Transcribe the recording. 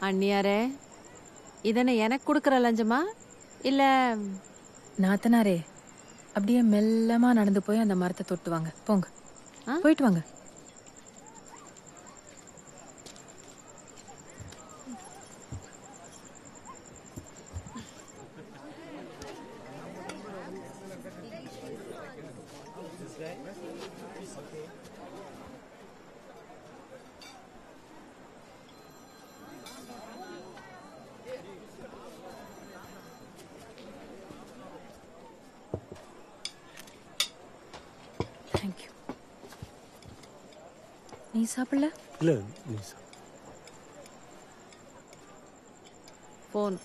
அண்ணியாரே, இதனை எனக்கு கொடுக்குற லஞ்சமா இல்ல? நாத்தனாரே, அப்படியே மெல்லமா நடந்து போய் அந்த மரத்தை தொட்டு வாங்க. போங்க, போயிட்டு வாங்க. தேங்க்யூ. நீ சாப்பிடல? இல்ல, போன்